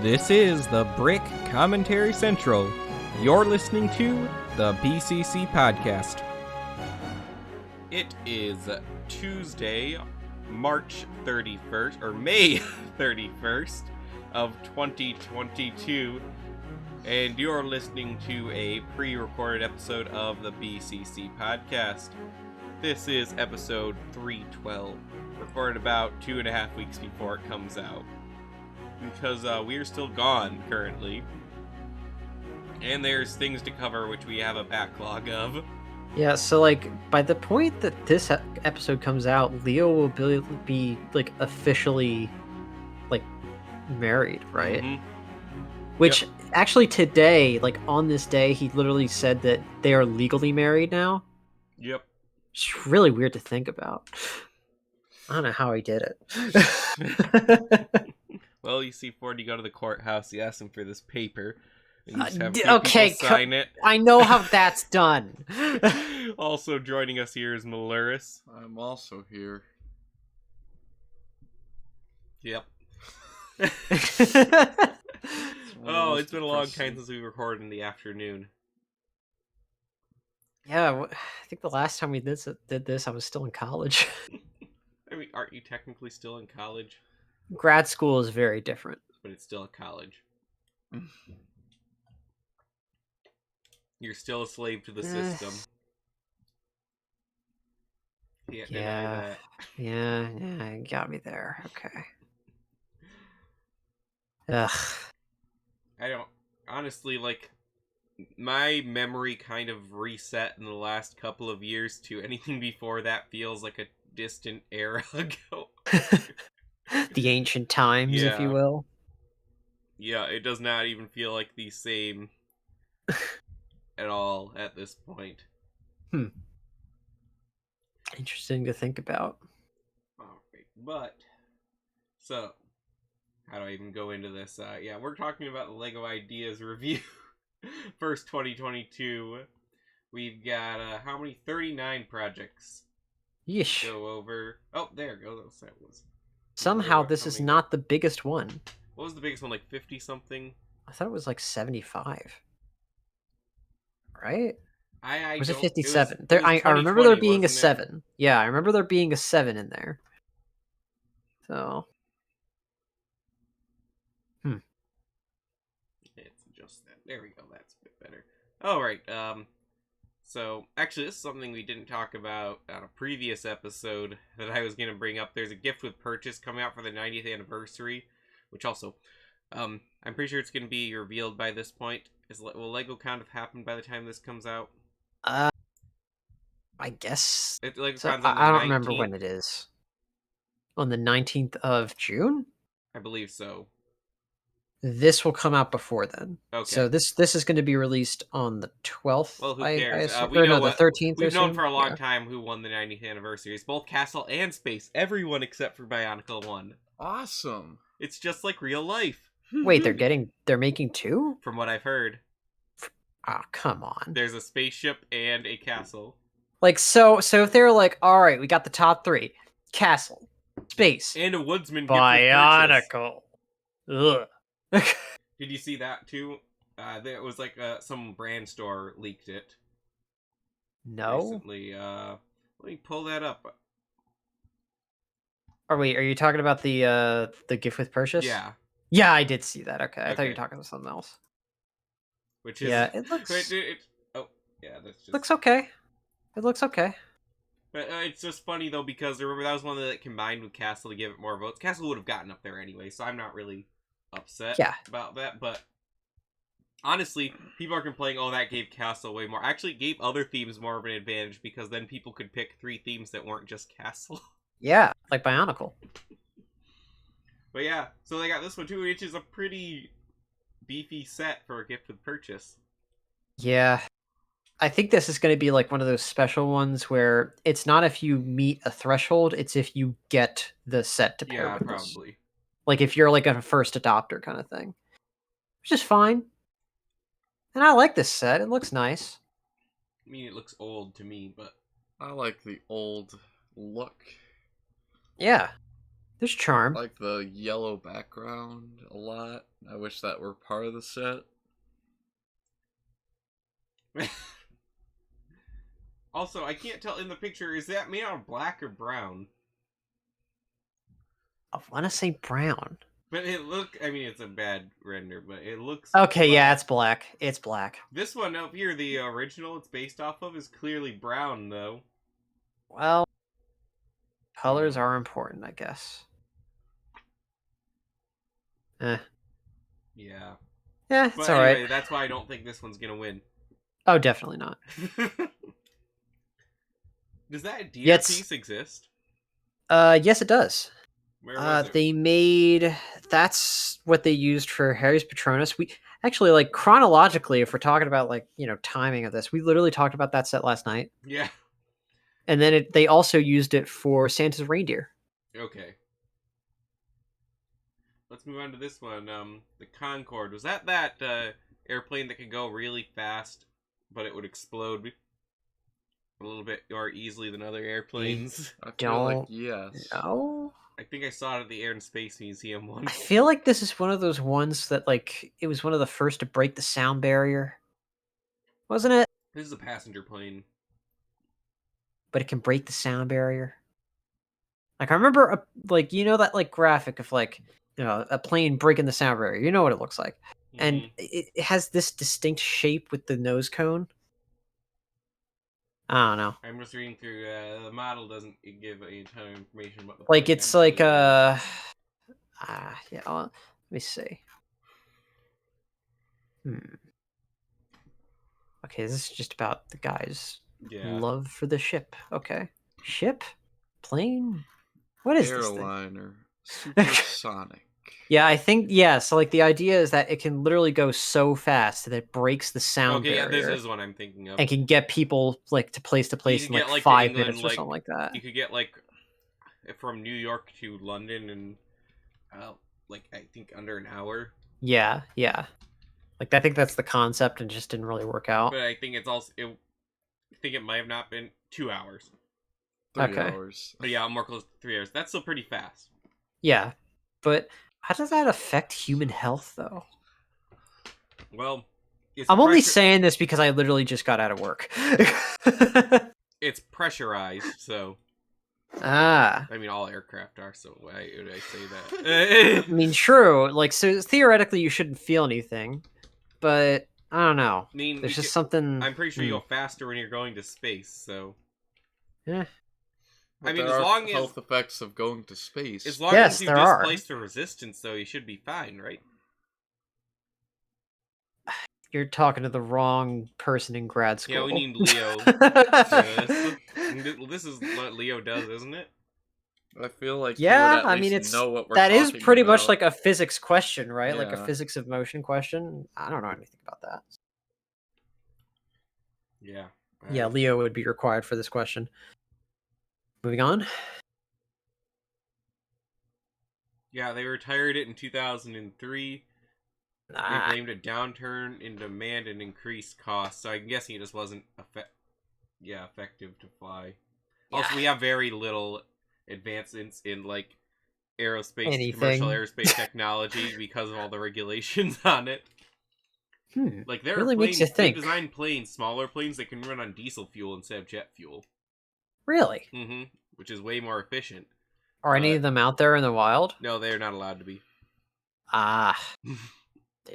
This is the Brick Commentary Central. You're listening to the BCC Podcast. It is Tuesday, March 31st, or May 31st of 2022, and you're listening to a pre-recorded episode of the BCC Podcast. This is episode 312, recorded about 2.5 weeks before it comes out. Because we are still gone currently, and there's things to cover which we have a backlog of. Yeah, so like by the point that this episode comes out, Leo will be like officially like married, right? Mm-hmm. Which actually today, like on this day, he literally said that they are legally married now. Yep. It's really weird to think about. I don't know how he did it. Well, you see, before you go to the courthouse, you ask him for this paper, and you just have okay, people sign it. I know how that's done. Also joining us here is Maluris. I'm also here. Yep. Oh, it's been a long time since we recorded in the afternoon. Yeah, I think the last time we did this, I was still in college. I mean, aren't you technically still in college? Grad school is very different. But it's still a college. You're still a slave to the system. Can't deny that. Yeah, you got me there. Okay. Ugh. I don't... Honestly, like, my memory kind of reset in the last couple of years to anything before that feels like a distant era ago. The ancient times, if you will. Yeah, it does not even feel like the same at all at this point. Interesting to think about. Alright, but, so, how do I even go into this? Yeah, we're talking about the LEGO Ideas review. First 2022. We've got, how many? 39 projects. Yeesh. Go over. Oh, there it goes. That was. Somehow this is not the biggest one. What was the biggest one? Like 50 something? I thought it was like 75. Right? I was it 57? It was I remember there being a 7. It? Yeah, I remember there being a 7 in there. So. Let's adjust that. There we go. That's a bit better. Alright, so, actually, this is something we didn't talk about on a previous episode that I was going to bring up. There's a gift with purchase coming out for the 90th anniversary, which also, I'm pretty sure it's going to be revealed by this point. Will LEGO kind of happen by the time this comes out? I guess. So, I don't remember when it is. On the 19th of June? I believe so. This will come out before then. Okay. So this is going to be released on the 12th. Well, who cares? the 13th. We've known for a long time who won the 90th anniversary. It's both Castle and Space. Everyone except for Bionicle won. Awesome. It's just like real life. Wait, they're making 2? From what I've heard. Oh, come on. There's a spaceship and a castle. Like, so if they're like, all right, we got the top 3. Castle, Space, and a Woodsman Bionicle. Ugh. Did you see that too? There was like some brand store leaked it. No. Recently. Let me pull that up. Are you talking about the gift with purchase? Yeah. Yeah, I did see that. Okay. I thought you were talking about something else. Which is it looks. Oh, yeah, that's just. Looks okay. It looks okay. But it's just funny though because remember that was one that combined with Castle to give it more votes. Castle would have gotten up there anyway, so I'm not really upset about that, but honestly, people are complaining, oh, that gave Castle way more. Actually, it gave other themes more of an advantage because then people could pick 3 themes that weren't just Castle. Yeah, like Bionicle. But yeah, so they got this one too, which is a pretty beefy set for a gift with purchase. Yeah. I think this is going to be like one of those special ones where it's not if you meet a threshold, it's if you get the set to pair with this. Probably. Like if you're like a first adopter kind of thing. Which is fine. And I like this set. It looks nice. I mean, it looks old to me, but... I like the old look. Yeah. There's charm. I like the yellow background a lot. I wish that were part of the set. Also, I can't tell in the picture, is that made out of black or brown? I want to say brown. But I mean, it's a bad render, but it looks... Okay, black. yeah, it's black. It's black. This one up here, the original it's based off of, is clearly brown, though. Well, colors are important, I guess. Yeah. Yeah, But it's anyway, alright. that's why I don't think this one's gonna win. Oh, definitely not. Does that deer Yes. piece exist? Yes, it does. Where was it? They made... That's what they used for Harry's Patronus. We actually, like, chronologically, if we're talking about, like, timing of this, we literally talked about that set last night. Yeah. And then they also used it for Santa's reindeer. Okay. Let's move on to this one. The Concorde. Was that airplane that could go really fast, but it would explode a little bit more easily than other airplanes? I feel like Don't yes. know. I think I saw it at the Air and Space Museum I once. feel like this is one of those ones that, like, it was one of the first to break the sound barrier. Wasn't it? This is a passenger plane. But it can break the sound barrier. Like, I remember, that, like, graphic of, like, a plane breaking the sound barrier. You know what it looks like. And Mhm. it has this distinct shape with the nose cone. I don't know. I'm just reading through. The model doesn't give any ton of information about the Like, plane. it's like, I'm yeah, let me see. Okay, this is just about the guy's Yeah. love for the ship. Okay. Ship? Plane? What is this thing? Airliner. Supersonic. Yeah, I think, so, like, the idea is that it can literally go so fast that it breaks the sound Okay, yeah, barrier. this is what I'm thinking of. And can get people, like, to place You in, could like, get, like, to 5 England, minutes or something like that. You could get, like, from New York to London in, like, I think under an hour. Yeah. Like, I think that's the concept and it just didn't really work out. But I think it's also... I think it might have not been 2 hours. 3 hours. But yeah, I'm more close to 3 hours. That's still pretty fast. Yeah, but how does that affect human health, though? Well, I'm only saying this because I literally just got out of work. It's pressurized, so... I mean, all aircraft are, so why would I say that? I mean, true. Like, so theoretically, you shouldn't feel anything, but I don't know. I mean, there's just something. I'm pretty sure you go faster when you're going to space, so. Yeah. But I mean, there as are long as health effects of going to space. as long Yes, as you there are. displace the resistance, though, you should be fine, right? You're talking to the wrong person in grad school. Yeah, we need Leo. This is what Leo does, isn't it? I feel like yeah, he would at I mean, least it's know what we're that is talking pretty about. much like a physics question, right? Like a Yeah. physics of motion question. I don't know anything about that. Yeah. Yeah, Leo would be required for this question. Moving on. Yeah, they retired it in 2003. They blamed a downturn in demand and increased costs. So I'm guessing it just wasn't effective to fly. Yeah. Also, we have very little advancements in like aerospace, Anything. commercial aerospace technology because of all the regulations on it. Like there really are makes planes, you think. they design planes, smaller planes that can run on diesel fuel instead of jet fuel. Really? Mm-hmm. Which is way more efficient. Are any of them out there in the wild? No, they're not allowed to be. There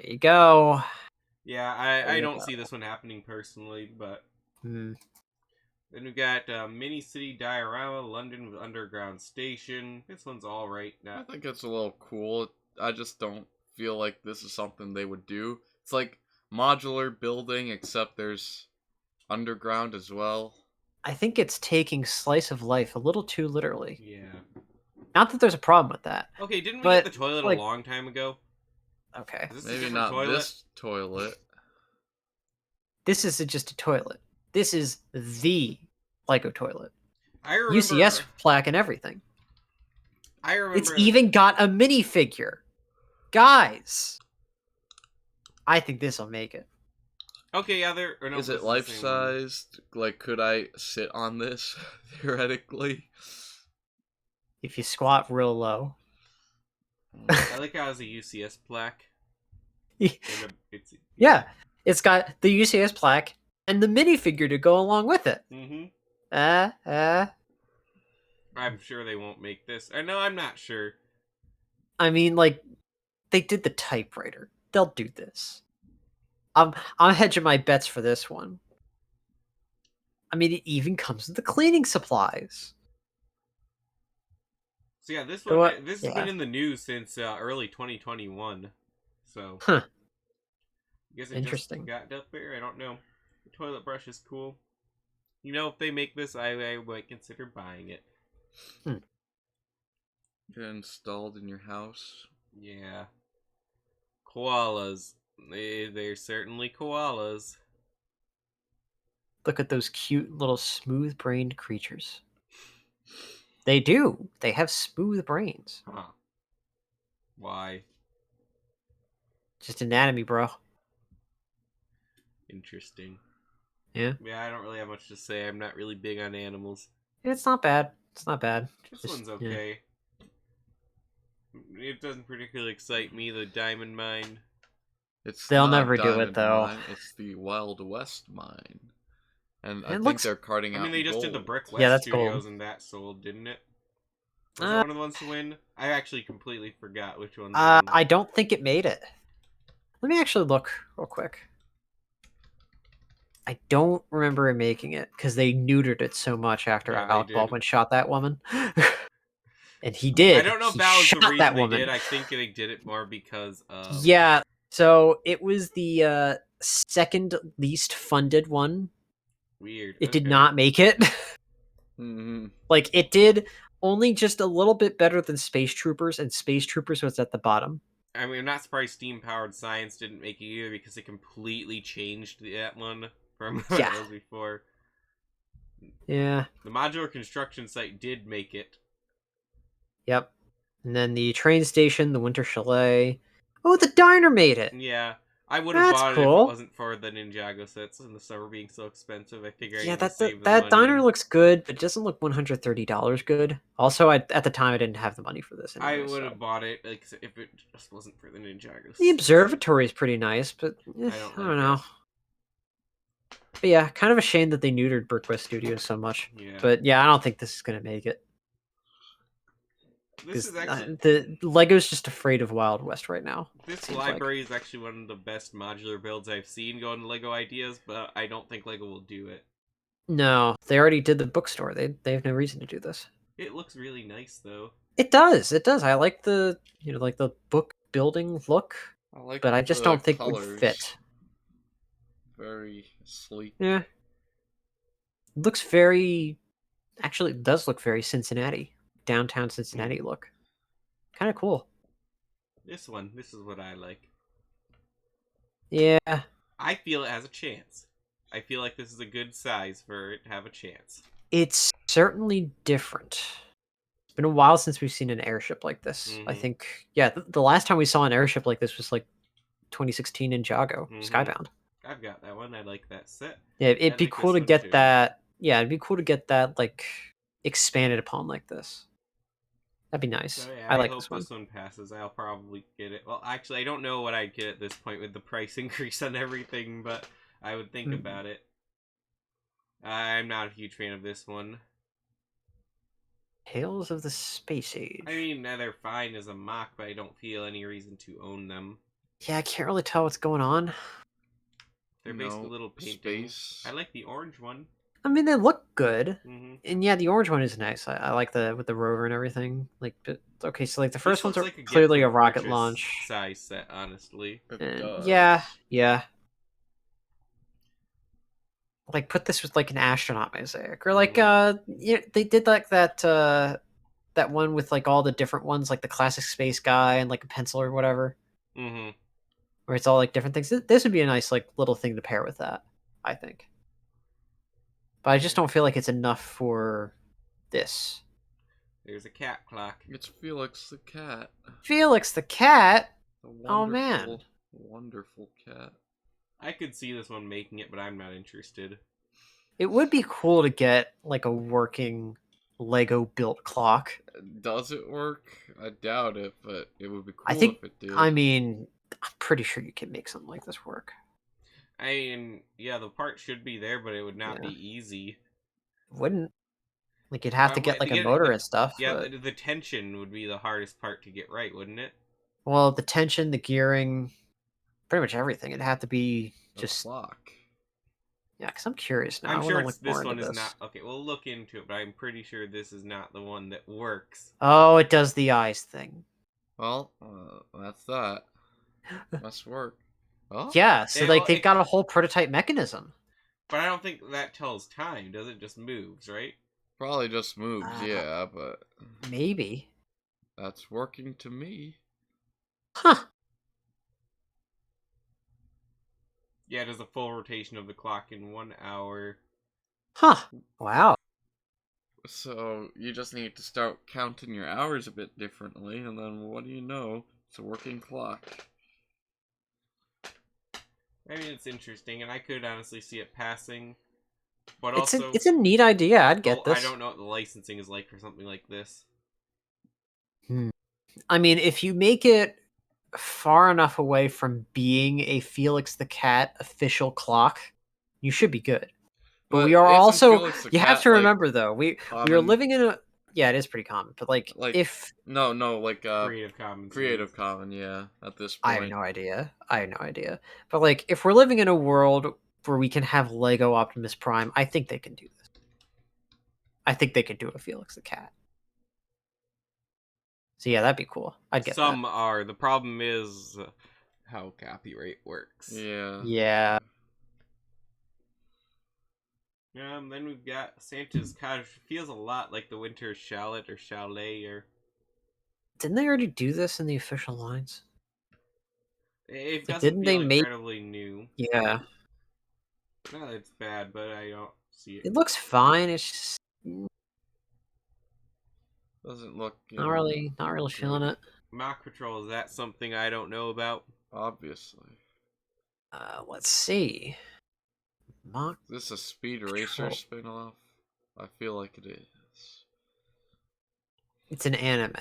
you go. Yeah, I don't see this one happening personally, but then we got Mini City Diorama, London with Underground Station. This one's all right. I think it's a little cool. I just don't feel like this is something they would do. It's like modular building, except there's underground as well. I think it's taking slice of life a little too literally. Yeah. Not that there's a problem with that. Okay, didn't we get the toilet like, a long time ago? Okay. Maybe not toilet? this toilet. This isn't just a toilet. This is the Lego toilet. I remember... UCS plaque and everything. I remember... It's even got a minifigure. Guys. I think this will make it. Okay, yeah, is it life-sized? Like, could I sit on this, theoretically? if you squat real low. I like how it has a UCS plaque. Yeah, it's got the UCS plaque and the minifigure to go along with it. I'm sure they won't make this. Or no, I'm not sure. I mean, like, they did the typewriter. They'll do this. I'm hedging my bets for this one. I mean, it even comes with the cleaning supplies. So yeah, this So one has yeah. been in the news since early 2021. So Huh. I guess it Interesting. just got up there. I don't know. The toilet brush is cool. You know, if they make this, I might consider buying it. Get it installed in your house. Yeah. Koalas. They're certainly koalas. Look at those cute little smooth-brained creatures. They do. They have smooth brains. Huh. Why? Just anatomy, bro. Interesting. Yeah. Yeah, I don't really have much to say. I'm not really big on animals. It's not bad. It's not bad. This Just, one's okay. It doesn't particularly excite me, the diamond mine. They'll never do it, though. Mine. It's the Wild West mine. And I It think looks- they're carting out I mean, they just did the gold. Brick West Yeah, that's Studios gold. and that sold, didn't it? Was it Uh, one of the ones to win? I actually completely forgot which one. I don't think it made it. Let me actually look real quick. I don't remember him making it because they neutered it so much after Yeah, they Alec did. Baldwin shot that woman. And he did. I don't know if He that was the shot reason that they woman. did. I think they did it more because of... Yeah, so it was the second least funded one. Weird. It did Okay. not make it. Mm-hmm. Like, it did only just a little bit better than Space Troopers, and Space Troopers was at the bottom. I mean, I'm not surprised Steam Powered Science didn't make it either because it completely changed that one from what Yeah. it was before. Yeah. The modular construction site did make it. Yep. And then the train station, the Winter Chalet. Oh, the diner made it. Yeah. I would have That's bought it if cool. it wasn't for the Ninjago sets and the summer being so expensive. I figure I Yeah, need to save the that money. diner looks good, but it doesn't look $130 good. Also, at the time, I didn't have the money for this. Anyway, I would so. have bought it like if it just wasn't for the Ninjago. The observatory is pretty nice, but I don't don't like know. it. But yeah, kind of a shame that they neutered Brick West Studios so much. Yeah. But yeah, I don't think this is gonna make it. This is actually The Lego's just afraid of Wild West right now. this library is actually one of the best modular builds I've seen going to Lego Ideas, but I don't think Lego will do it. No, they already did the bookstore. They have no reason to do this. It looks really nice though. It does. It does. I like the like the book building look, I like but I just the don't think it colors. would fit. Very sleek. Yeah. It looks very. Actually, it does look very Cincinnati, downtown Cincinnati look. Kind of cool. This is what I like. Yeah. I feel it has a chance. I feel like this is a good size for it to have a chance. It's certainly different. It's been a while since we've seen an airship like this. I Mhm. think, yeah, the last time we saw an airship like this was like 2016 Ninjago, Mhm. Skybound. I've got that one. I like that set. Yeah, it'd I be like cool this to one get too. that. Yeah, it'd be cool to get that like expanded upon like this. That'd be nice. So yeah, I like hope this one. this one passes. I'll probably get it. Well, actually, I don't know what I'd get at this point with the price increase on everything, but I would think Mhm. about it. I'm not a huge fan of this one. Tales of the Space Age. I mean, they're fine as a mock, but I don't feel any reason to own them. Yeah, I can't really tell what's going on. They're basically little paintings. Space. I like the orange one. I mean, they look good, Mm-hmm. and yeah, the orange one is nice. I like the with the rover and everything. Like, but, okay, so like the first one's like clearly a rocket launch. size set, honestly. Yeah, yeah. Like, put this with like an astronaut mosaic, or like yeah, they did like that that one with like all the different ones, like the classic space guy and like a pencil or whatever, Mm-hmm. where it's all like different things. This would be a nice like little thing to pair with that, I think. But I just don't feel like it's enough for this. There's a cat clock. It's Felix the cat. Felix the cat. The Oh, man. Wonderful cat. I could see this one making it, but I'm not interested. It would be cool to get like a working Lego built clock. Does it work? I doubt it, but it would be cool I think. if it did. I mean, I'm pretty sure you can make something like this work. I mean, yeah, the part should be there, but it would not Yeah. be easy. Wouldn't like you'd have to get like a get motor and stuff. Yeah, But... the tension would be the hardest part to get right, wouldn't it? Well, the tension, the gearing, pretty much everything. It'd have to be The just clock. yeah. Because I'm curious now. I'm I sure want to look this more one into is this. not okay. We'll look into it, but I'm pretty sure this is not the one that works. Oh, it does the eyes thing. Well, that's that. Must work. Oh, Yeah, so Yeah, well, they've got a whole prototype mechanism. But I don't think that tells time. Does it? Just moves, right? probably just moves, yeah, but Maybe. that's working to me. Huh. Yeah, it does a full rotation of the clock in 1 hour. Huh. Wow. So you just need to start counting your hours a bit differently, and then what do you know? It's a working clock. I mean, it's interesting, and I could honestly see it passing. But It's also, it's a neat idea. I'd get this. I don't know what the licensing is like for something like this. I mean, if you make it far enough away from being a Felix the Cat official clock, you should be good. But we are isn't also Felix the you have Cat, to like, remember though, we are common? living in a yeah, it is pretty common. But like if no, like Creative Commons. Creative Common, yeah. At this I point, have no idea. I have no idea. But like if we're living in a world where we can have Lego Optimus Prime, I think they can do this. I think they could do a Felix the Cat. So yeah, that'd be cool. I'd get Some that. are. The problem is how copyright works. yeah. Yeah. Then we've got Santa's Cottage. Feels a lot like the Winter Chalet or Chalet or. Didn't they already do this in the official lines? It Like, doesn't didn't they feel make? incredibly new. Yeah. No, it's bad, but I don't see it. It looks fine. It's just Doesn't look not really feeling it. Mock Patrol, is that something I don't know about? obviously. Let's see. Mock. Is this a Speed Racer Patrol. spin-off? I feel like it is. It's an anime.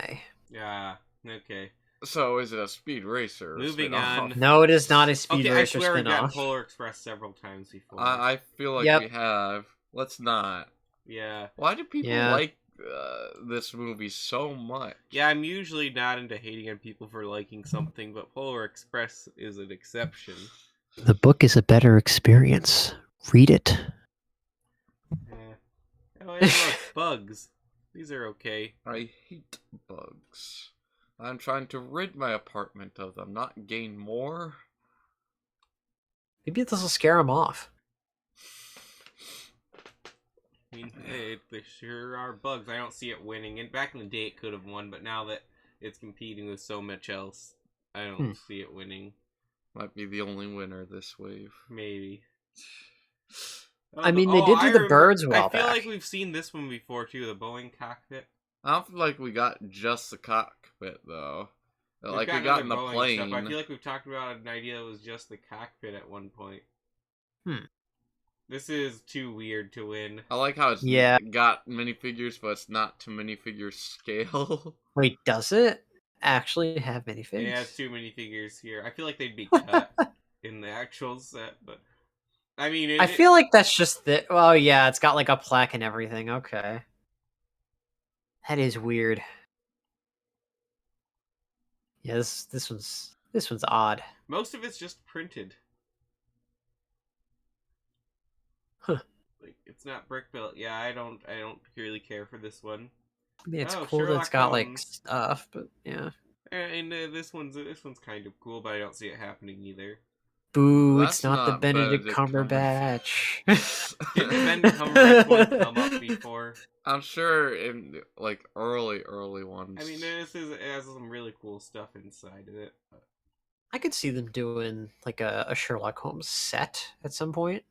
Yeah, okay. So is it a Speed Racer Moving spin-off? on. No, it is not a Speed Okay, Racer I swear we've gotten spin-off. Polar Express several times before. I feel like Yep. we have. Let's not. Yeah. Why do people Yeah. like this movie so much? Yeah, I'm usually not into hating on people for liking something, but Polar Express is an exception. The book is a better experience. Read it. Oh, hey, look, bugs. These are okay. I hate bugs. I'm trying to rid my apartment of them, not gain more. Maybe this will scare him off. I mean, hey, they sure are bugs. I don't see it winning. And back in the day, it could have won, but now that it's competing with so much else, I don't see it winning. Might be the only winner this wave. Maybe. I mean, they did do the birds a while I feel back. like we've seen this one before too. The Boeing Cockpit. I don't feel like we got just the cockpit though. Like we We've got in the other Boeing plane. Stuff. I feel like we've talked about an idea that was just the cockpit at one point. This is too weird to win. I like how it's got minifigures, but it's not to minifigure scale. Wait, does it actually have minifigures? It has too many figures here. I feel like they'd be cut in the actual set, but I mean, I feel like that's just the. Oh yeah, it's got like a plaque and everything. Okay, that is weird. Yeah, this one's odd. most of it's just printed. Huh. Like it's not brick built. Yeah, I don't really care for this one. I mean, it's Oh, cool that it's Sherlock got like Holmes. stuff, but yeah. And this one's kind of cool, but I don't see it happening either. Boo! That's It's not the not Benedict Benedict Cumberbatch. Didn't Benedict Cumberbatch one come up before? I'm sure in like early ones. I mean, it has some really cool stuff inside of it. I could see them doing like a Sherlock Holmes set at some point.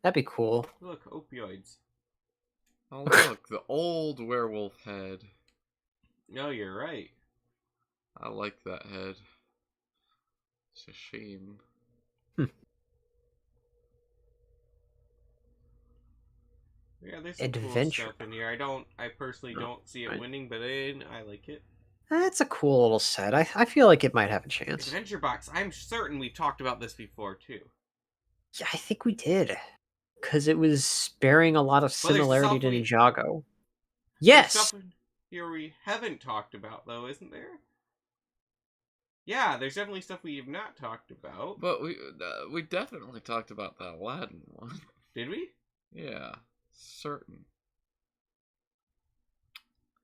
That'd be cool. Look, opioids. Oh look, the old werewolf head. No, you're right. I like that head. It's a shame. Yeah, there's some cool Adventure. stuff in here. I personally don't see it winning, but I like it. That's a cool little set. I feel like it might have a chance. Adventure Box. I'm certain we've talked about this before too. Yeah, I think we did. Because it was bearing a lot of Well, there's similarity to stuff Ninjago. There's Yes! stuff in here we haven't talked about, though, isn't there? Yeah, there's definitely stuff we have not talked about. But we definitely talked about the Aladdin one. Did we? Yeah, certain.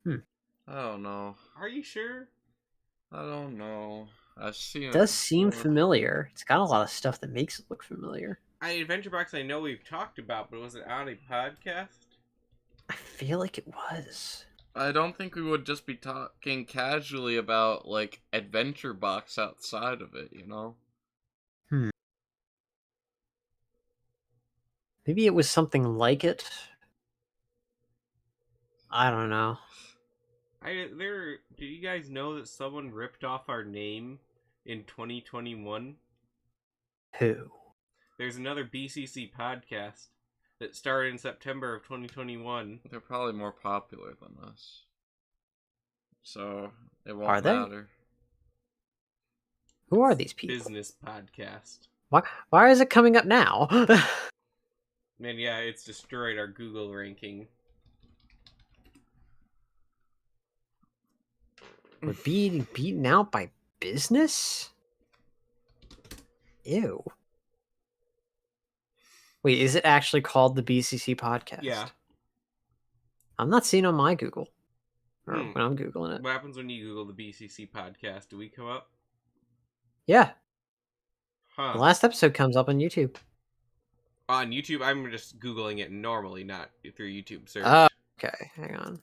Hmm. I don't know. Are you sure? I don't know. I've seen It does seem before. familiar. It's got a lot of stuff that makes it look familiar. Adventure Box I know we've talked about, but was it on a podcast? I feel like it was. I don't think we would just be talking casually about, like, Adventure Box outside of it, you know? Maybe it was something like it. I don't know. Do you guys know that someone ripped off our name in 2021? Who? There's another BCC podcast that started in September of 2021. They're probably more popular than us. So, it won't Are they? matter. Who are these people? Business podcast. Why is it coming up now? Man, yeah, it's destroyed our Google ranking. We're being beaten out by business? Ew. Wait, is it actually called the BCC podcast? Yeah. I'm not seeing on my Google. Or Hmm. when I'm Googling it. What happens when you Google the BCC podcast? Do we come up? Yeah. Huh. The last episode comes up on YouTube. On YouTube, I'm just Googling it normally, not through YouTube search. Oh, okay. Hang on.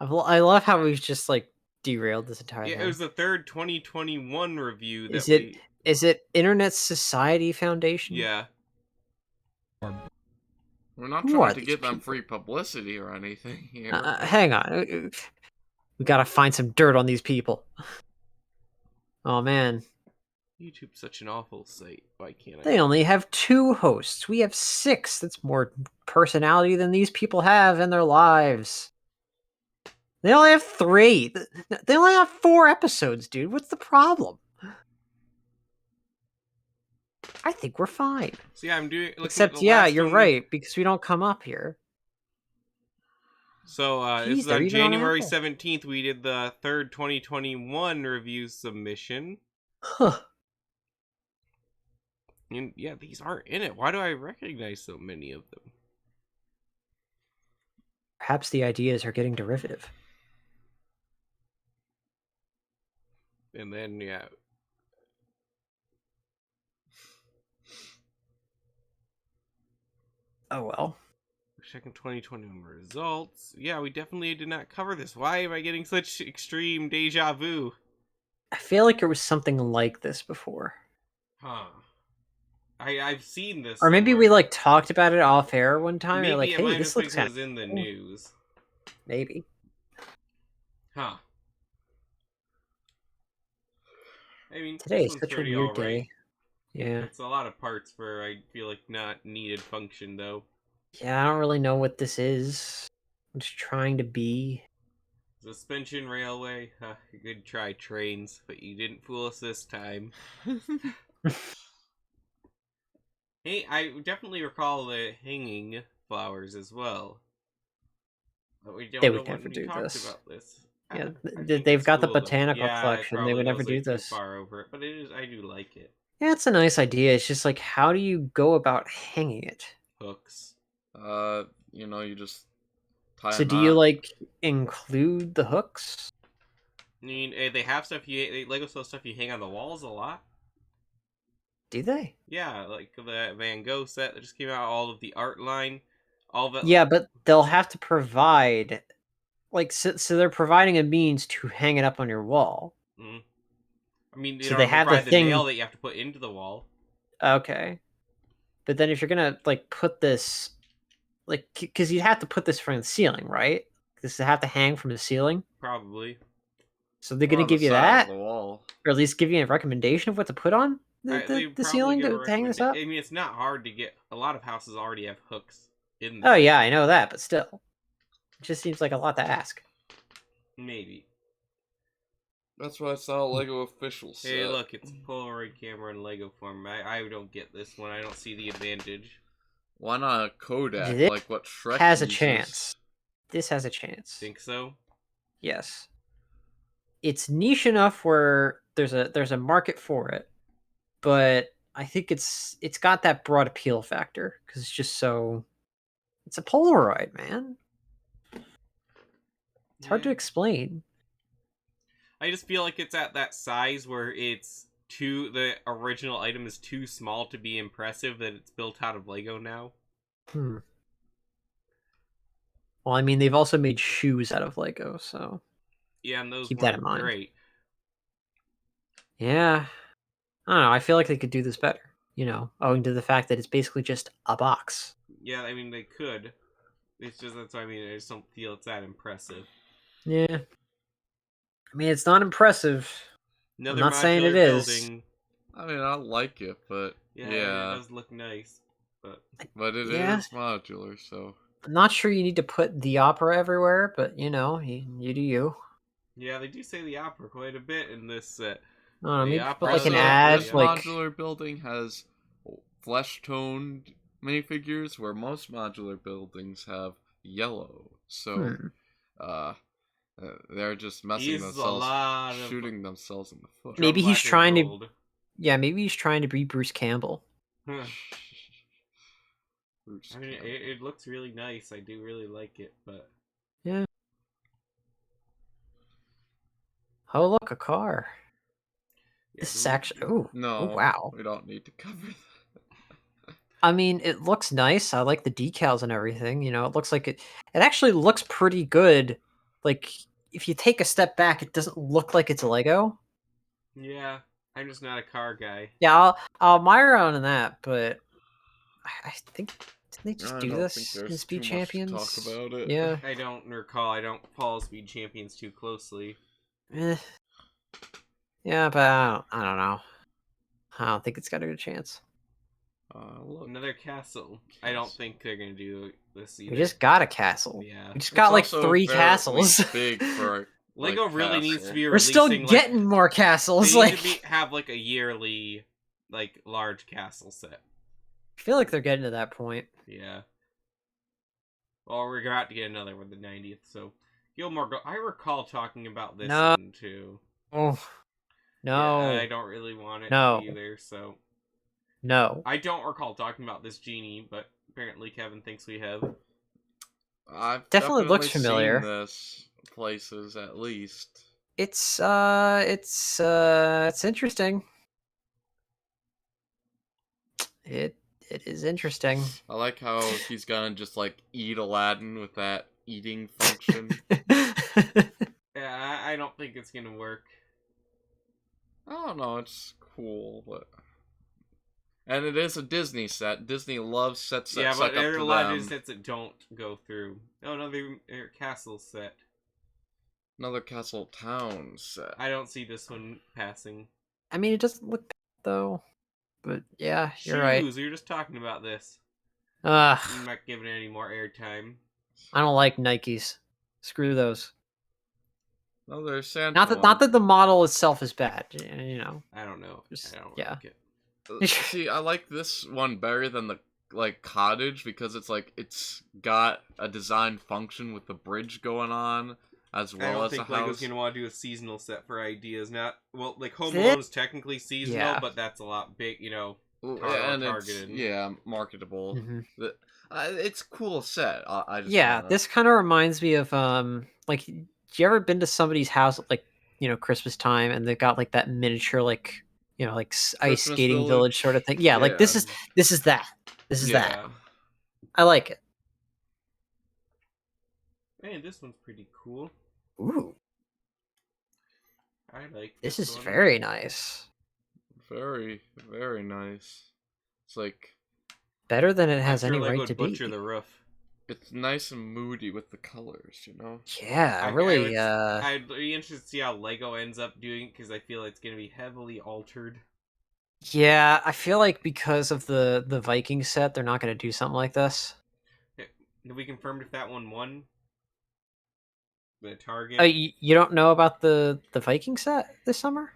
I love how we've just, like, derailed this entire thing. Yeah, it was the third 2021 review that Is it Internet Society Foundation? Yeah. We're not Who trying are to these give them people? free publicity or anything here. Hang on. We gotta find some dirt on these people. Oh, man. YouTube's such an awful site. Why can't I? They only have 2 hosts. We have 6. That's more personality than these people have in their lives. They only have 3. They only have 4 episodes, dude. What's the problem? I think we're fine. So yeah, I'm doing. Except, yeah, you're right, because we don't come up here. So Jeez, this is they're on even on January Apple. 17th. We did the third 2021 review submission. Huh. And yeah, these aren't in it. Why do I recognize so many of them? Perhaps the ideas are getting derivative. And then yeah. Oh, well. Checking 2021 results. Yeah, we definitely did not cover this. Why am I getting such extreme deja vu? I feel like there was something like this before. Huh. I've seen this. Or maybe we, somewhere. like, talked about it off air one time. Maybe Or like, it hey, might this have looks kind was in the cool. news. Maybe. Huh. I mean, Today this is one's such a pretty weird alright. day. Yeah. It's a lot of parts for, I feel like, not needed function, though. Yeah, I don't really know what this is. I'm just trying to be. Suspension railway. Good try, trains, but you didn't fool us this time. Hey, I definitely recall the hanging flowers as well. But we don't They know would never when we do talked this. about this. Yeah, I think they've it's got the cool, though. botanical Yeah, collection. They probably would never goes, do like, too this. far over it, but I do like it. Yeah, it's a nice idea. It's just like, how do you go about hanging it? Hooks. You know, you just tie So a do you, knot. like, include the hooks? I mean, they have stuff Lego sells stuff you hang on the walls a lot. Do they? Yeah, like the Van Gogh set that just came out, all of the art line, all of it. Yeah, but they'll have to provide, like, so they're providing a means to hang it up on your wall. Mm. I mean, they So don't they have the provide the thing- nail that you have to put into the wall. Okay. But then if you're gonna, like, put this, like, because you'd have to put this from the ceiling, right? Does it have to hang from the ceiling? Probably. So they're Or gonna on the give you side that? of the wall. Or at least give you a recommendation of what to put on? They the probably ceiling give a to hang this up? I mean, it's not hard to get. A lot of houses already have hooks in Oh them. yeah, I know that, but still, it just seems like a lot to ask. Maybe. That's why I saw a Lego official set. Hey, look, it's a Polaroid camera in Lego form. I don't get this one. I don't see the advantage. Why not a Kodak, This like what Shrek has a uses? chance. This has a chance. Think so? Yes. It's niche enough where there's a market for it, but I think it's got that broad appeal factor because it's just so. It's a Polaroid, man. It's hard to Yeah. explain. I just feel like it's at that size where it's the original item is too small to be impressive, that it's built out of Lego now. Well, I mean, they've also made shoes out of Lego, so Yeah, and those keep that in weren't mind. great. Yeah. I don't know. I feel like they could do this better, owing to the fact that it's basically just a box. Yeah, I mean, they could. It's just, that's what I mean. I just don't feel it's that impressive. Yeah. I mean, it's not impressive. Another I'm not saying it modular is. building. I mean, I like it, but Yeah, yeah. it does look nice. But it Yeah. is modular, so. I'm not sure you need to put the opera everywhere, but you do you. Yeah, they do say the opera quite a bit in this set. I don't know, The maybe put like an opera- ad, This like modular building has flesh-toned minifigures, where most modular buildings have yellow. So, they're just messing themselves, shooting themselves in the foot. Maybe he's Black and trying to. gold. Yeah, maybe he's trying to be Bruce Campbell. Huh. Bruce I mean, Campbell. it looks really nice. I do really like it, but Yeah. Oh, look, a car. yeah, This is actually. Oh, No, oh, wow. we don't need to cover that. I mean, it looks nice. I like the decals and everything. It looks like it. It actually looks pretty good. Like, if you take a step back, it doesn't look like it's Lego. yeah, I'm just not a car guy. Yeah, I'll admire on that, but I think didn't they just I do don't this think in there's Speed too much to Champions? talk about it. Yeah. I don't recall. I don't follow Speed Champions too closely. Eh. Yeah, but I don't know. I don't think it's got a good chance. Look. Another castle. I don't think they're gonna do this either. We just got a castle. Yeah. We just got like 3 castles. Big for Lego really needs to be We're releasing. still getting more castles. They need to have like a yearly, like large castle set. I feel like they're getting to that point. Yeah. Well, we're about to get another one, the 90th. So, Gilmore, I recall talking about this one too. Oh, no. Yeah, I don't really want it either. So, no. I don't recall talking about this Genie, but apparently Kevin thinks we have. I've definitely looks familiar. Seen this places at least. It's interesting. It is interesting. I like how he's gonna just like eat Aladdin with that eating function. Yeah, I don't think it's gonna work. I don't know, it's cool, but and it is a Disney set. Disney loves sets that suck up to them. Yeah, but there are a lot of sets that don't go through. Oh, another castle set. Another Castle Town set. I don't see this one passing. I mean, it doesn't look bad, though. But yeah, you're right. We were just talking about this. I'm not giving it any more airtime. I don't like Nikes. Screw those. No, there's Santa. Not that the model itself is bad. I don't know. Just, I don't like it. See, I like this one better than the Cottage because it's got a design function with the bridge going on as well as a house. I don't think Lego's gonna want to do a seasonal set for ideas. Home Alone is technically seasonal, but that's a lot big, and targeted. It's marketable. Mm-hmm. It's a cool set. This kind of reminds me of like, you ever been to somebody's house at Christmas time and they've got like that miniature ice skating village sort of thing? Yeah, like this is that. This is that. I like it. Man, this one's pretty cool. Ooh. I like this is one. Very nice. Very, very nice. It's like better than it has any Lego right to butcher be. the roof. It's nice and moody with the colors, Yeah, I'd be interested to see how Lego ends up doing it because I feel it's going to be heavily altered. Yeah, I feel like because of the Viking set, they're not going to do something like this. Did we confirm if that one won? The Oh, Target? you don't know about the Viking set this summer?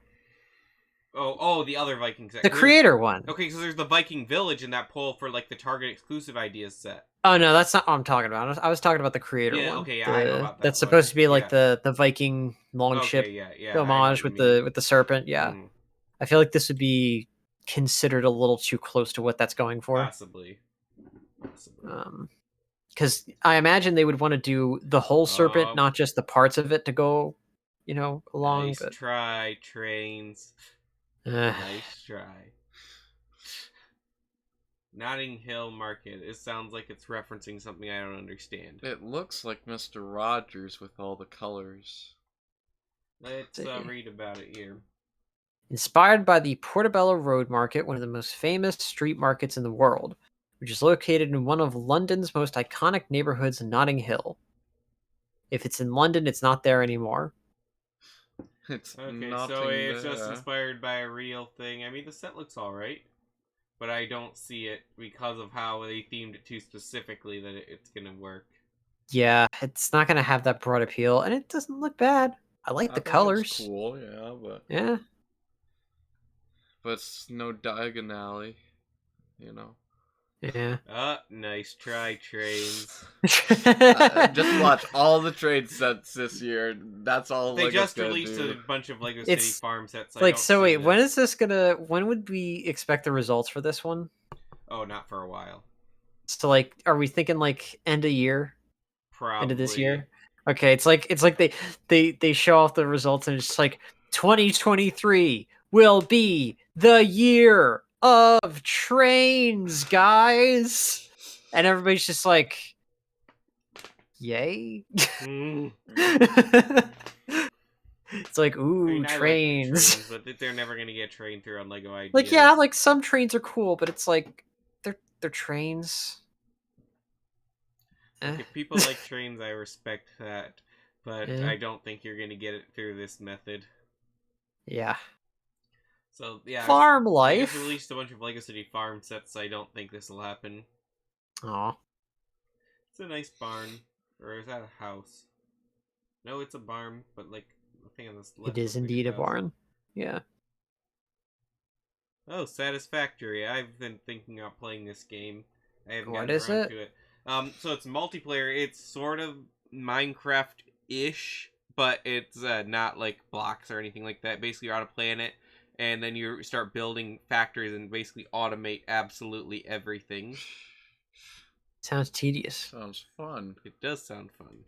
Oh, the other Viking set. The creator one. Okay, so there's the Viking Village in that poll for like the Target exclusive ideas set. Oh no, that's not what I'm talking about. I was talking about the creator Yeah, one. okay, yeah, I know about that That's one. supposed to be like Yeah. the Viking longship Okay, yeah, I know what homage you with mean. the serpent. Yeah, Mhm, I feel like this would be considered a little too close to what that's going for. possibly. Because I imagine they would want to do the whole serpent, Oh, not just the parts of it to go, along. nice But try, trains. uh, Nice try. Notting Hill Market. It sounds like it's referencing something I don't understand. It looks like Mr. Rogers with all the colors. Let's read about it here. inspired by the Portobello Road Market, one of the most famous street markets in the world, which is located in one of London's most iconic neighborhoods, Notting Hill. If it's in London, it's not there anymore. It's Okay, so nothing it's just there. inspired by a real thing. I mean, the set looks alright, but I don't see it because of how they themed it too specifically that it's gonna work. Yeah, it's not going to have that broad appeal, and it doesn't look bad. I like I the think it's colors. cool, yeah, Yeah. but it's no Diagon Alley, you know. Yeah. Nice try, trains. Just watch all the trade sets this year. That's all They Lego's just gonna released do. a bunch of Lego City It's farm sets. So I like, don't so see wait, when this. is this gonna, when would we expect the results for this one? Oh, not for a while. So like, are we thinking like end of year? End of this Probably. year? Okay, it's like they show off the results and it's like 2023 will be the year of trains, guys. And everybody's just like, yay. Mm. It's like, I ooh, mean, I like the trains. trains, but they're never gonna get trained through on Lego Like, Ideas. yeah, like some trains are cool, but it's like they're trains. Like, Eh. if people like trains, I respect that, but Yeah. I don't think you're gonna get it through this method. Yeah. So yeah, Farm they just life. released a bunch of Lego City farm sets. So I don't think this will happen. Aw. It's a nice barn, or is that a house? No, it's a barn, but like the thing on this It left is looks like indeed a a house. barn. Yeah. Oh, Satisfactory. I've been thinking about playing this game. I haven't What gotten is around it? to it. So it's multiplayer. It's sort of Minecraft-ish, but it's not like blocks or anything like that. Basically, you're on a planet, and then you start building factories and basically automate absolutely everything. Sounds tedious. Sounds fun. It does sound fun.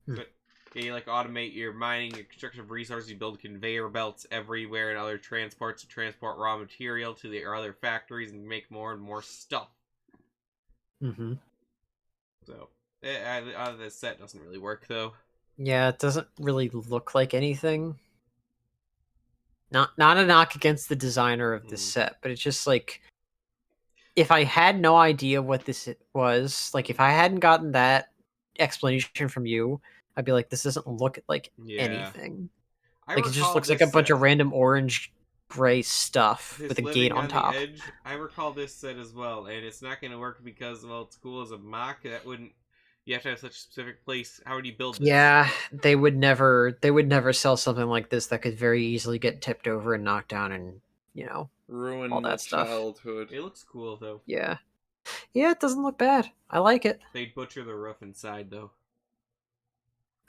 Hmm. But yeah, you like automate your mining, your construction of resources. You build conveyor belts everywhere and other transports to transport raw material to the other factories and make more and more stuff. Mm-hmm. So, this set doesn't really work though. Yeah, it doesn't really look like anything. Not a knock against the designer of this Hmm. set, but it's just like if I had no idea what this was, like if I hadn't gotten that explanation from you, I'd be like, this doesn't look like Yeah. anything. I Like it just recall looks like this a bunch set. of random orange gray stuff This with a gate living on on the top. edge. I recall this set as well, and it's not going to work because, well, it's cool as a mock. That wouldn't. You have to have such a specific place. How would you build this? Yeah, they would never sell something like this that could very easily get tipped over and knocked down and, all Ruin my that stuff. childhood. It looks cool though. Yeah. Yeah, it doesn't look bad. I like it. They'd butcher the roof inside though.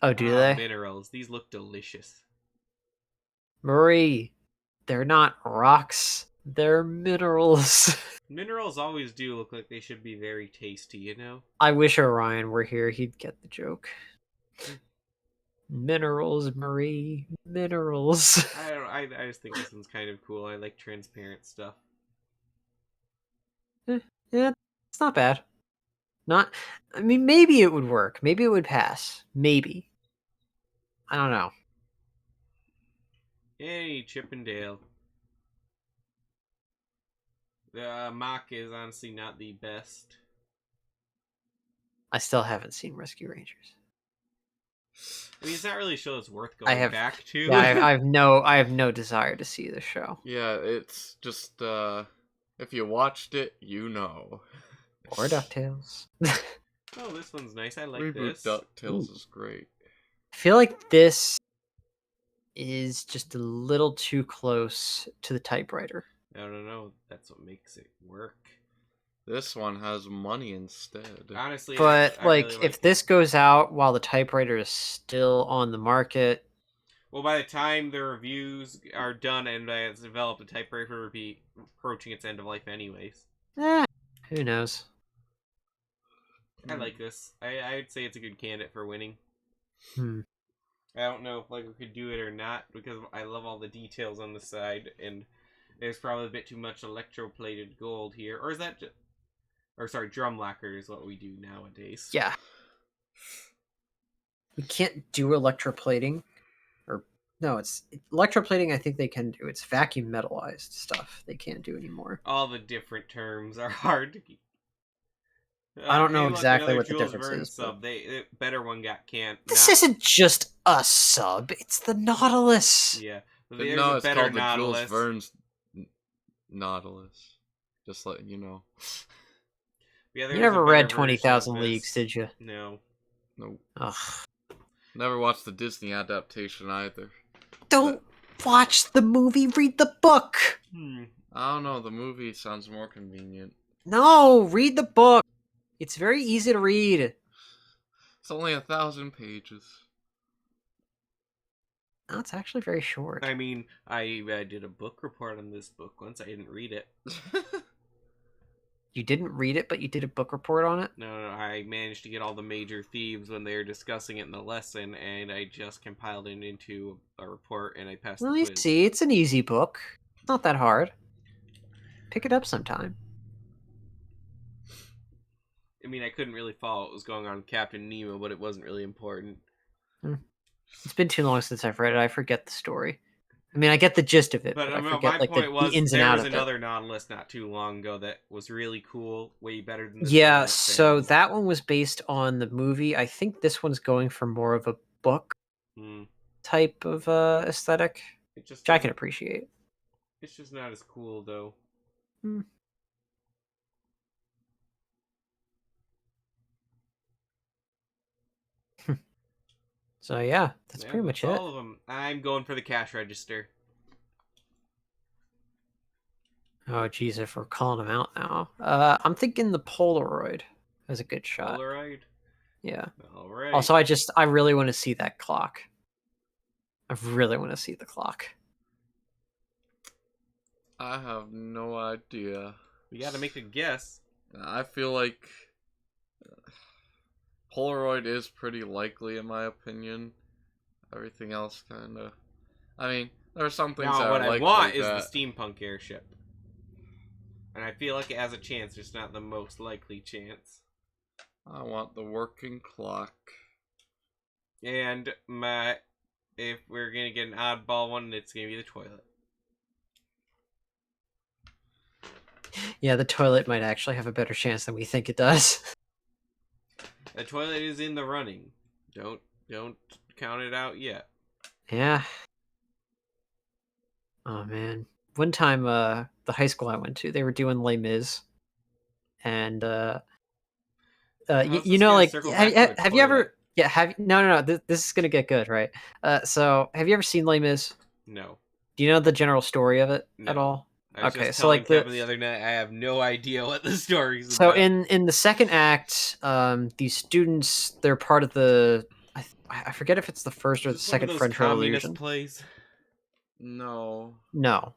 Oh, do Ah, they? minerals. These look delicious. Marie, they're not rocks. They're minerals. Minerals always do look like they should be very tasty, you know? I wish Orion were here. He'd get the joke. Minerals, Marie. Minerals. I don't. I just think this one's kind of cool. I like transparent stuff. Yeah, it's not bad. Not. I mean, maybe it would work. Maybe it would pass. Maybe. I don't know. Hey, Chippendale. The mock is honestly not the best. I still haven't seen Rescue Rangers. I mean, it's not really a show that's worth I going have- back to. Yeah, I have no desire to see the show. Yeah, it's just if you watched it, you know. Or DuckTales. Oh, this one's nice. I like Reboot this. DuckTales is great. I feel like this is just a little too close to the typewriter. I don't know. That's what makes it work. This one has money instead. Honestly, But I like, really if this goes out while the typewriter is still on the market, well, by the time the reviews are done and it's developed, the typewriter will be approaching its end of life anyways. who knows? I like this. I'd say it's a good candidate for winning. Hmm. I don't know if we could do it or not because I love all the details on the side, and there's probably a bit too much electroplated gold here. Or is that just... Or sorry, drum lacquer is what we do nowadays. Yeah. We can't do electroplating. Or no, it's electroplating. I think they can do. It's vacuum metallized stuff they can't do anymore. All the different terms are hard to keep. I don't know Hey, look, exactly another what the Jules difference Verne is, but- Sub. They better one got can't. This isn't just a sub. It's the Nautilus. Yeah. But There's no, a it's better called the Nautilus. Jules Verne's Nautilus. Just letting you know. Yeah, there You is a never better read version 20,000 of Leagues, this. did you? No. Nope. Ugh. Never watched the Disney adaptation either. Don't watch the movie. Read the book. I don't know, the movie sounds more convenient. No, read the book. It's very easy to read. It's only 1,000 pages. No, it's actually very short. I mean, I did a book report on this book once. I didn't read it. You didn't read it, but you did a book report on it? No, I managed to get all the major themes when they were discussing it in the lesson, and I just compiled it into a report, and I passed Well, the you quiz. see, it's an easy book. It's not that hard. Pick it up sometime. I mean, I couldn't really follow what was going on with Captain Nemo, but it wasn't really important. It's been too long since I've read it. I forget the story. I mean, I get the gist of it, but I forget my like point the was, ins and there outs was of it. another Nautilus not too long ago that was really cool, way better than this Yeah, one, let's so say. that one was based on the movie. I think this one's going for more of a book type of aesthetic, It just which I can doesn't- appreciate. It's just not as cool, though. So yeah, that's Yeah, pretty much that's it. all of them. I'm going for the cash register. Oh geez, if we're calling them out now, I'm thinking the Polaroid is a good shot. Polaroid? Yeah. All right. Also, I really want to see that clock. I really want to see the clock. I have no idea. We gotta make a guess. I feel like Polaroid is pretty likely in my opinion. Everything else kind of... I mean, there are some things Now, that what are I likely want is that... the steampunk airship. And I feel like it has a chance, just not the most likely chance. I want the working clock. And if we're gonna get an oddball one, it's gonna be the toilet. Yeah, the toilet might actually have a better chance than we think it does. The toilet is in the running. Don't count it out yet. Yeah. Oh man. One time the high school I went to, they were doing Les Mis. And you know, like have you ever no, this is gonna get good, right? So have you ever seen Les Mis? No. Do you know the general story of it at No. all? I was Okay, just so like Kevin the other night, I have no idea what the story's so about. in the second act, these students, they're part of the I forget if it's the first or the Is this one of second those French communist Revolution. plays? No. No.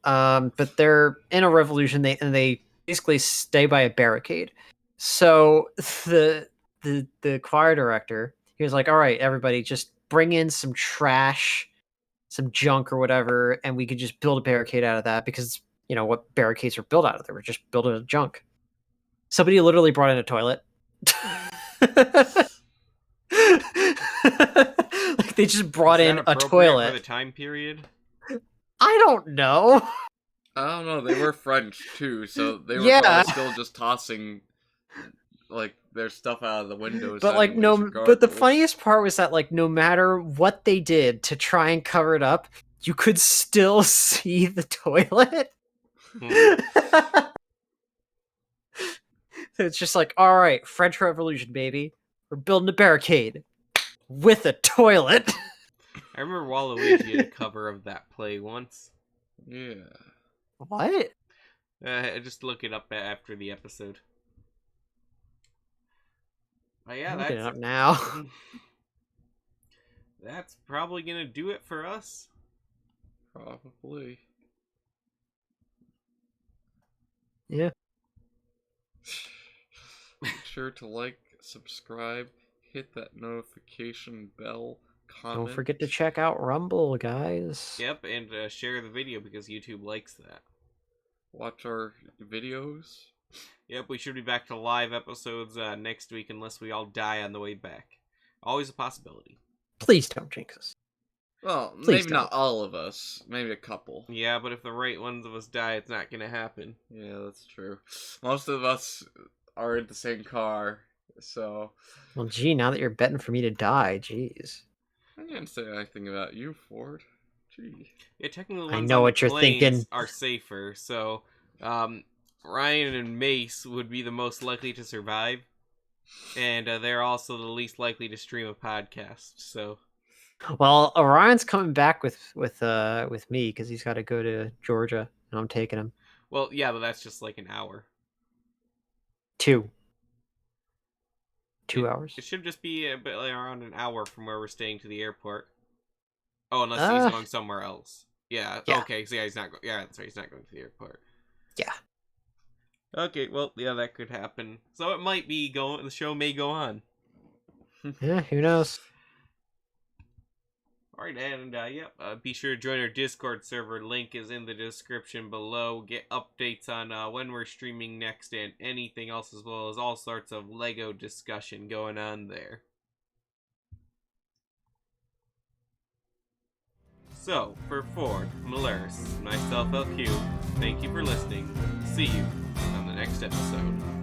But they're in a revolution. They basically stay by a barricade. So the choir director, he was like, "All right, everybody, just bring in some trash, some junk or whatever, and we could just build a barricade out of that because you know what barricades are built out of. They were just built out of junk." Somebody literally brought in a toilet. Like they just brought in a appropriate toilet. for the time period. I don't know. I don't know, they were French too, so they were Yeah. probably still just tossing, like, there's stuff out of the windows. But like anyways, but the regardless. funniest part was that like no matter what they did to try and cover it up, you could still see the toilet. It's just like, all right, French Revolution, baby. We're building a barricade with a toilet. I remember Waluigi did a cover of that play once. Yeah. What? Just look it up after the episode. But yeah, I'm looking it that's up now. that's probably gonna do it for us. Probably. Yeah. Make sure to like, subscribe, hit that notification bell, comment. Don't forget to check out Rumble, guys. Yep, and share the video because YouTube likes that. Watch our videos. Yep, we should be back to live episodes next week unless we all die on the way back. Always a possibility. Please don't jinx us. Well, Please maybe not all of us. Maybe a couple. Yeah, but if the right ones of us die, it's not gonna happen. Yeah, that's true. Most of us are in the same car, so... Well, gee, now that you're betting for me to die, jeez. I didn't say anything about you, Ford. Gee. Yeah, technically the I ones know on what the you're planes thinking. are safer, so Ryan and Mace would be the most likely to survive, and they're also the least likely to stream a podcast, so... Well, Orion's coming back with me because he's got to go to Georgia, and I'm taking him. Well, yeah, but that's just like an hour. 2 hours. It should just be a bit like around an hour from where we're staying to the airport. Oh, unless he's going somewhere else. Yeah. Okay. So yeah, he's not. Yeah, that's right. He's not going to the airport. Yeah. Okay. Well, yeah, that could happen. So it might be going. The show may go on. Yeah. Who knows? All right, and be sure to join our Discord server. Link is in the description below. Get updates on when we're streaming next and anything else, as well as all sorts of Lego discussion going on there. So, for Ford, Malaris, myself, LQ, thank you for listening. See you on the next episode.